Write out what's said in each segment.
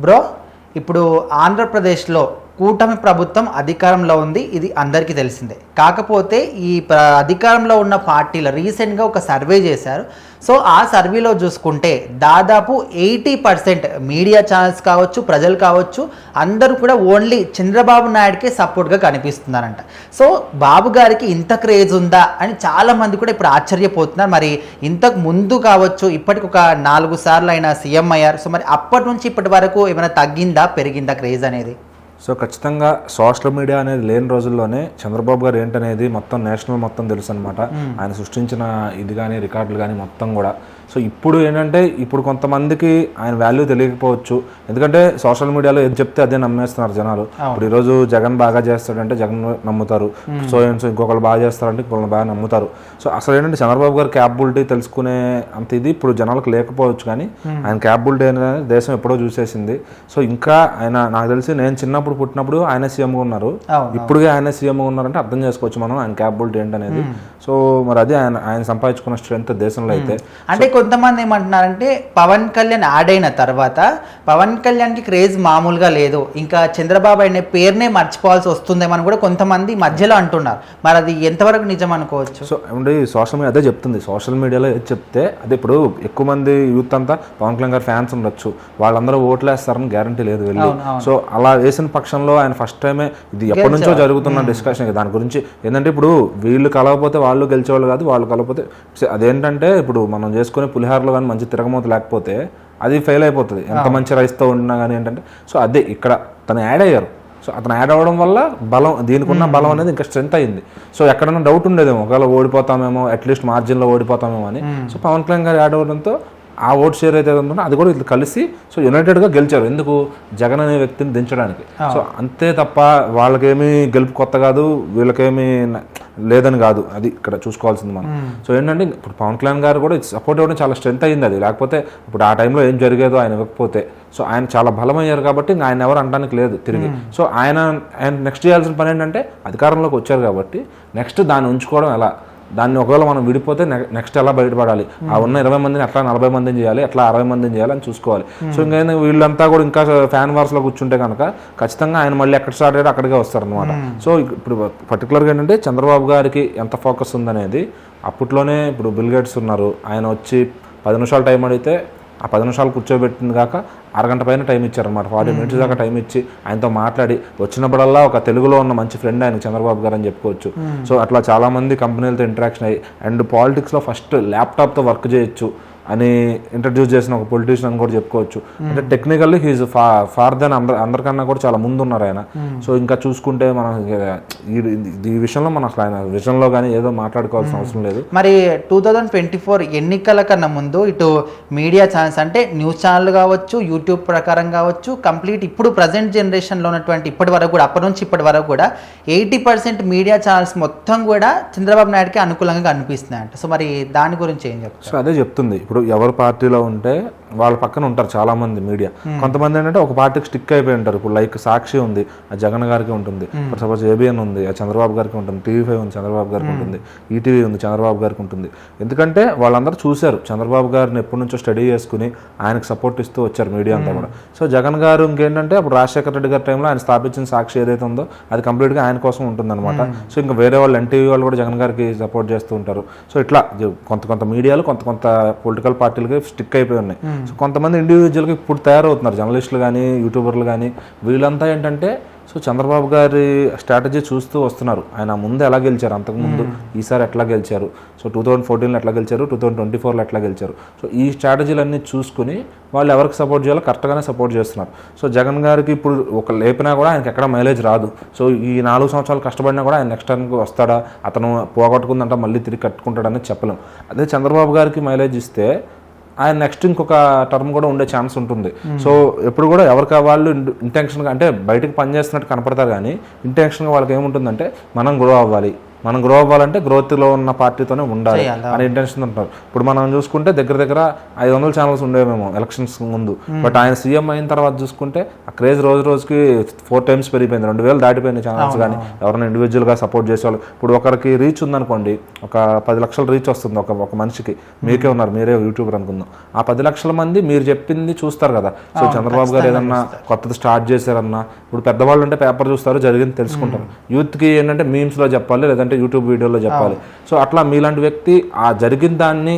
Bro, ఇప్పుడు ఆంధ్రప్రదేశ్లో కూటమి ప్రభుత్వం అధికారంలో ఉంది, ఇది అందరికీ తెలిసిందే. కాకపోతే ఈ అధికారంలో ఉన్న పార్టీలు రీసెంట్గా ఒక సర్వే చేశారు. సో ఆ సర్వేలో చూసుకుంటే దాదాపు 80% మీడియా ఛానల్స్ కావచ్చు, ప్రజలు కావచ్చు, అందరూ కూడా ఓన్లీ చంద్రబాబు నాయుడుకే సపోర్ట్గా కనిపిస్తున్నారంట. సో బాబు గారికి ఇంత క్రేజ్ ఉందా అని చాలామంది కూడా ఇప్పుడు ఆశ్చర్యపోతున్నారు. మరి ఇంతకు ముందు కావచ్చు, ఇప్పటికి ఒక 4 సార్లు అయినా సీఎం అయ్యారు. సో మరి అప్పటి నుంచి ఇప్పటి వరకు ఏమైనా తగ్గిందా, పెరిగిందా క్రేజ్ అనేది? సో ఖచ్చితంగా సోషల్ మీడియా అనేది లేని రోజుల్లోనే చంద్రబాబు గారు ఏంటనేది మొత్తం నేషనల్ మొత్తం తెలుసు అనమాట. ఆయన సృష్టించిన ఇది కానీ రికార్డులు కానీ మొత్తం కూడా. సో ఇప్పుడు ఏంటంటే ఇప్పుడు కొంతమందికి ఆయన వాల్యూ తెలియకపోవచ్చు, ఎందుకంటే సోషల్ మీడియాలో ఏది చెప్తే అదే నమ్మేస్తున్నారు జనాలు. ఇప్పుడు ఈరోజు జగన్ బాగా చేస్తాడంటే జగన్ నమ్ముతారు, సో ఇంకొకరు బాగా చేస్తారంటే ఇంకొకరు బాగా నమ్ముతారు. సో అసలు ఏంటంటే చంద్రబాబు గారి క్యాపబిలిటీ తెలుసుకునే అంత ఇది ఇప్పుడు జనాలకు లేకపోవచ్చు, కానీ ఆయన క్యాపబిలిటీ అనేది దేశం ఎప్పుడో చూసేసింది. సో ఇంకా ఆయన నాకు తెలిసి నేను చిన్నప్పుడు పుట్టినప్పుడు ఆయన సీఎంగా ఉన్నారు, ఇప్పుడుగా ఆయన సీఎంగా ఉన్నారంటే అర్థం చేసుకోవచ్చు మనం ఆయన క్యాపబిలిటీ ఏంటనేది. సో మరి అదే ఆయన సంపాదించుకున్న స్ట్రెంత్ దేశంలో అయితే. అంటే కొంతమంది ఏమంటున్నారంటే పవన్ కళ్యాణ్ యాడ్ అయిన తర్వాత పవన్ కళ్యాణ్కి క్రేజ్ మామూలుగా లేదు, ఇంకా చంద్రబాబు అనే పేరునే మర్చిపోవాల్సి వస్తుందేమని కూడా కొంతమంది మధ్యలో అంటున్నారు. మరి అది ఎంతవరకు నిజం అనుకోవచ్చు? సో అంటే సోషల్ మీడియా అదే చెప్తుంది, సోషల్ మీడియాలో ఏది చెప్తే అదే. ఇప్పుడు ఎక్కువ మంది యూత్ అంతా పవన్ కళ్యాణ్ గారు ఫ్యాన్స్ ఉండొచ్చు, వాళ్ళందరూ ఓట్లు వేస్తారని గ్యారంటీ లేదు వెళ్ళి. సో అలా వేసిన పక్షంలో ఆయన ఫస్ట్ టైమే, ఇది ఎప్పటి నుంచో జరుగుతున్న డిస్కషన్ దాని గురించి ఏంటంటే, ఇప్పుడు వీళ్ళు కలవకపోతే వాళ్ళు గెలిచేవాళ్ళు కాదు, వాళ్ళు కలవకపోతే అదేంటంటే ఇప్పుడు మనం చేసుకునే పులిహారలో కానీ మంచి తిరగమూత లేకపోతే అది ఫెయిల్ అయిపోతుంది, ఎంత మంచి రైస్తో ఉన్నా కానీ ఏంటంటే. సో అదే ఇక్కడ తను యాడ్ అయ్యారు. సో అతను యాడ్ అవ్వడం వల్ల బలం, దీనికి ఉన్న బలం అనేది ఇంకా స్ట్రెంత్ అయింది. సో ఎక్కడైనా డౌట్ ఉండేదేమో, ఒకవేళ ఓడిపోతామేమో, అట్లీస్ట్ మార్జిన్లో ఓడిపోతామేమో అని. సో పవన్ కళ్యాణ్ గారు యాడ్ అవ్వడంతో ఆ ఓట్ షేర్ అయితే ఉంటుందో అది కూడా ఇట్లా కలిసి సో యునైటెడ్గా గెలిచారు. ఎందుకు? జగన్ అనే వ్యక్తిని దించడానికి. సో అంతే తప్ప వాళ్ళకేమీ గెలుపు కొత్త కాదు, వీళ్ళకేమీ లేదని కాదు, అది ఇక్కడ చూసుకోవాల్సింది మనం. సో ఏంటంటే ఇప్పుడు పవన్ కళ్యాణ్ గారు కూడా సపోర్ట్ ఇవ్వడం చాలా స్ట్రెంత్ అయింది అది. లేకపోతే ఇప్పుడు ఆ టైంలో ఏం జరిగేదో ఆయన ఇవ్వకపోతే, సో ఆయన చాలా బలమయ్యారు కాబట్టి ఆయన ఎవరు అనడానికి లేదు తిరిగి. సో ఆయన నెక్స్ట్ చేయాల్సిన పని ఏంటంటే అధికారంలోకి వచ్చారు కాబట్టి నెక్స్ట్ దాన్ని ఉంచుకోవడం ఎలా, దాన్ని ఒకవేళ మనం విడిపోతే నెక్స్ట్ ఎలా బయటపడాలి, ఆ ఉన్న 20 మందిని ఎట్లా 40 మందిని చేయాలి, ఎట్లా 60 మందిని చేయాలి అని చూసుకోవాలి. సో ఇంకా వీళ్ళంతా కూడా ఇంకా ఫ్యాన్ వార్స్లో కూర్చుంటే కనుక ఖచ్చితంగా ఆయన మళ్ళీ ఎక్కడ స్టార్ట్ అయ్యారో అక్కడికే వస్తారనమాట. సో ఇప్పుడు పర్టికులర్గా ఏంటంటే చంద్రబాబు గారికి ఎంత ఫోకస్ ఉందనేది అప్పట్లోనే, ఇప్పుడు బిల్ గేట్స్ ఉన్నారు, ఆయన వచ్చి 10 నిమిషాలు టైం అడిగితే ఆ 10 నిమిషాలు కూర్చోబెట్టింది కాక అరగంట పైన టైం ఇచ్చారనమాట. 40 మినిట్స్ దాకా టైం ఇచ్చి ఆయనతో మాట్లాడి వచ్చినప్పుడల్లా ఒక తెలుగులో ఉన్న మంచి ఫ్రెండ్ ఆయన చంద్రబాబు గారు అని చెప్పుకోవచ్చు. సో అట్లా చాలామంది కంపెనీలతో ఇంటరాక్షన్ అయ్యి, అండ్ పాలిటిక్స్లో ఫస్ట్ ల్యాప్టాప్తో వర్క్ చేయొచ్చు అని ఇంట్రడ్యూస్ చేసిన ఒక పొలిటీషియన్ అని కూడా చెప్పుకోవచ్చు. అంటే టెక్నికల్లీ హీజ్ ఫార్ దెన్ అందరికన్నా కూడా చాలా ముందు ఉన్నారు ఆయన. సో ఇంకా చూసుకుంటే మనం ఈ విషయంలో మనం అసలు ఆయన విషయంలో కానీ ఏదో మాట్లాడుకోవాల్సిన అవసరం లేదు. మరి 2024 ఎన్నికల కన్నా ముందు ఇటు మీడియా ఛానల్స్ అంటే న్యూస్ ఛానల్ కావచ్చు, యూట్యూబ్ ప్రకారం కావచ్చు, కంప్లీట్ ఇప్పుడు ప్రజెంట్ జనరేషన్లో ఉన్నటువంటి ఇప్పటి వరకు కూడా, అప్పటి నుంచి ఇప్పటి వరకు కూడా 80% మీడియా ఛానల్స్ మొత్తం కూడా చంద్రబాబు నాయుడుకి అనుకూలంగా కనిపిస్తున్నాయంట. సో మరి దాని గురించి ఏం చెప్తారు? సో అదే చెప్తుంది, ఇప్పుడు ఎవరు పార్టీలో ఉంటే వాళ్ళ పక్కన ఉంటారు చాలా మంది మీడియా. కొంతమంది ఏంటంటే ఒక పార్టీకి స్టిక్ అయిపోయి ఉంటారు. ఇప్పుడు లైక్ సాక్షి ఉంది, ఆ జగన్ గారికి ఉంటుంది. ఇప్పుడు సపోజ్ ఏబిఎన్ ఉంది, ఆ చంద్రబాబు గారికి ఉంటుంది. TV5 ఉంది, చంద్రబాబు గారికి ఉంటుంది. ఈటీవీ ఉంది, చంద్రబాబు గారికి ఉంటుంది. ఎందుకంటే వాళ్ళందరూ చూశారు చంద్రబాబు గారిని ఎప్పటి నుంచో స్టడీ చేసుకుని ఆయనకు సపోర్ట్ ఇస్తూ వచ్చారు మీడియా అంతా కూడా. సో జగన్ గారు ఇంకేంటంటే అప్పుడు రాజశేఖర రెడ్డి గారి టైంలో ఆయన స్థాపించిన సాక్షి ఏదైతే ఉందో అది కంప్లీట్గా ఆయన కోసం ఉంటుంది అనమాట. సో ఇంకా వేరే వాళ్ళు NTV వాళ్ళు కూడా జగన్ గారికి సపోర్ట్ చేస్తూ ఉంటారు. సో ఇట్లా కొంత మీడియాలు కొంత పొలిటికల్ పార్టీలకి స్టిక్ అయిపోయి ఉన్నాయి. సో కొంతమంది ఇండివిజువల్గా ఇప్పుడు తయారవుతున్నారు, జర్నలిస్టులు కానీ యూట్యూబర్లు కానీ. వీళ్ళంతా ఏంటంటే సో చంద్రబాబు గారి స్ట్రాటజీ చూస్తూ వస్తున్నారు. ఆయన ముందు ఎలా గెలిచారు, అంతకుముందు ఈసారి ఎట్లా గెలిచారు, సో 2014లో ఎట్లా గెలిచారు, 2024లో ఎట్లా గెలిచారు. సో ఈ స్ట్రాటజీలన్నీ చూసుకుని వాళ్ళు ఎవరికి సపోర్ట్ చేయాలో కరెక్ట్గానే సపోర్ట్ చేస్తున్నారు. సో జగన్ గారికి ఇప్పుడు ఒక లేపినా కూడా ఆయనకి ఎక్కడ మైలేజ్ రాదు. సో ఈ 4 సంవత్సరాలు కష్టపడినా కూడా ఆయన నెక్స్ట్ టైంకి వస్తాడా, అతను పోగొట్టుకుందంట మళ్ళీ తిరిగి కట్టుకుంటాడని చెప్పలేం. అదే చంద్రబాబు గారికి మైలేజ్ ఇస్తే ఆయన నెక్స్ట్ ఇంకొక టర్మ్ కూడా ఉండే ఛాన్స్ ఉంటుంది. సో ఎప్పుడు కూడా ఎవరికి వాళ్ళు ఇంటెన్షన్గా అంటే బయటకు పనిచేస్తున్నట్టు కనపడతారు, కానీ ఇంటెన్షన్గా వాళ్ళకి ఏముంటుందంటే మనం గ్రో అవ్వాలి, మనం గ్రో అవ్వాలంటే గ్రోత్లో ఉన్న పార్టీతోనే ఉండాలి అనే ఇంటెన్షన్ ఉంటారు. ఇప్పుడు మనం చూసుకుంటే దగ్గర 500 ఛానల్స్ ఉండేవేమో ఎలక్షన్స్ ముందు, బట్ ఆయన సీఎం అయిన తర్వాత చూసుకుంటే ఆ క్రేజ్ రోజు రోజుకి 4 times పెరిగిపోయింది. 2000 దాటిపోయిన ఛానల్స్. కానీ ఎవరైనా ఇండివిజువల్గా సపోర్ట్ చేసేవాళ్ళు, ఇప్పుడు ఒకరికి రీచ్ ఉందనుకోండి, ఒక 10 లక్షల రీచ్ వస్తుంది ఒక మనిషికి, మీకే ఉన్నారు, మీరే యూట్యూబర్ అనుకుందాం, ఆ 10 లక్షల మంది మీరు చెప్పింది చూస్తారు కదా. సో చంద్రబాబు గారు ఏదన్నా కొత్తది స్టార్ట్ చేశారన్నా, ఇప్పుడు పెద్దవాళ్ళు అంటే పేపర్ చూస్తారు, జరిగింది తెలుసుకుంటారు. యూత్కి ఏంటంటే మీమ్స్లో చెప్పాలి, లేదంటే యూట్యూబ్ వీడియోలో చెప్పాలి. సో అట్లా మీలాంటి వ్యక్తి ఆ జరిగిన దానికి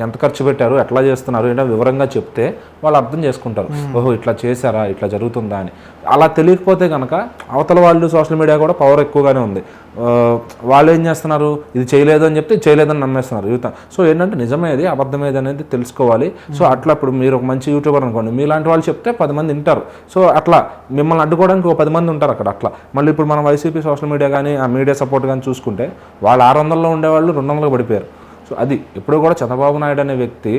ఎంత ఖర్చు పెట్టారు, ఎట్లా చేస్తున్నారు ఏంటో వివరంగా చెప్తే వాళ్ళు అర్థం చేసుకుంటారు. ఓహో ఇట్లా చేశారా, ఇట్లా జరుగుతుందా అని. అలా తెలియకపోతే కనుక అవతల వాళ్ళు సోషల్ మీడియా కూడా పవర్ ఎక్కువగానే ఉంది. వాళ్ళు ఏం చేస్తున్నారు, ఇది చేయలేదు అని చెప్తే చేయలేదని నమ్మేస్తున్నారు యూత్. సో ఏంటంటే నిజమేది అబద్ధమేది అనేది తెలుసుకోవాలి. సో అట్లా ఇప్పుడు మీరు ఒక మంచి యూట్యూబర్ అనుకోండి, మీలాంటి వాళ్ళు చెప్తే 10 మంది వింటారు. సో అట్లా మిమ్మల్ని అడ్డుకోవడానికి 10 మంది ఉంటారు అక్కడ. అట్లా మళ్ళీ ఇప్పుడు మనం వైసీపీ సోషల్ మీడియా కానీ ఆ మీడియా సపోర్ట్ కానీ చూసుకుంటే వాళ్ళు 600లో ఉండేవాళ్ళు 200లకు పడిపోయారు. సో అది ఎప్పుడు కూడా చంద్రబాబు నాయుడు అనే వ్యక్తి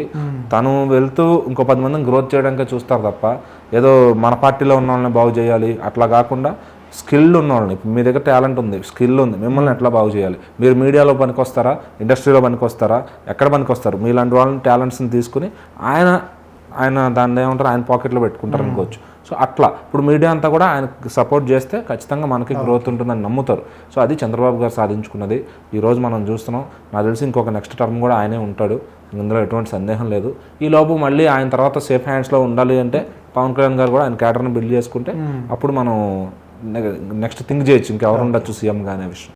తను వెళ్తూ ఇంకో 10 మందిని గ్రోత్ చేయడానికి చూస్తారు తప్ప ఏదో మన పార్టీలో ఉన్న వాళ్ళని బాగు చేయాలి అట్లా కాకుండా స్కిల్ ఉన్న వాళ్ళని, ఇప్పుడు మీ దగ్గర టాలెంట్ ఉంది, స్కిల్ ఉంది, మిమ్మల్ని ఎట్లా బాగు చేయాలి, మీరు మీడియాలో పనికొస్తారా, ఇండస్ట్రీలో పనికొస్తారా, ఎక్కడ పనికొస్తారు, మీలాంటి వాళ్ళని టాలెంట్స్ని తీసుకుని ఆయన దాన్ని ఏమంటారు ఆయన పాకెట్లో పెట్టుకుంటారు అనుకోవచ్చు. సో అట్లా ఇప్పుడు మీడియా అంతా కూడా ఆయనకు సపోర్ట్ చేస్తే ఖచ్చితంగా మనకి గ్రోత్ ఉంటుందని నమ్ముతారు. సో అది చంద్రబాబు గారు సాధించుకున్నది. ఈరోజు మనం చూస్తున్నాం. నాకు తెలిసి ఇంకొక నెక్స్ట్ టర్మ్ కూడా ఆయనే ఉంటాడు, ఇందులో ఎటువంటి సందేహం లేదు. ఈ లోపు మళ్ళీ ఆయన తర్వాత సేఫ్ హ్యాండ్స్లో ఉండాలి అంటే పవన్ కళ్యాణ్ గారు కూడా ఆయన క్యాడర్ని బిల్డ్ చేసుకుంటే అప్పుడు మనం నెక్స్ట్ థింక్ చేయొచ్చు ఇంకెవరు ఉండొచ్చు సీఎంగా అనే విషయం.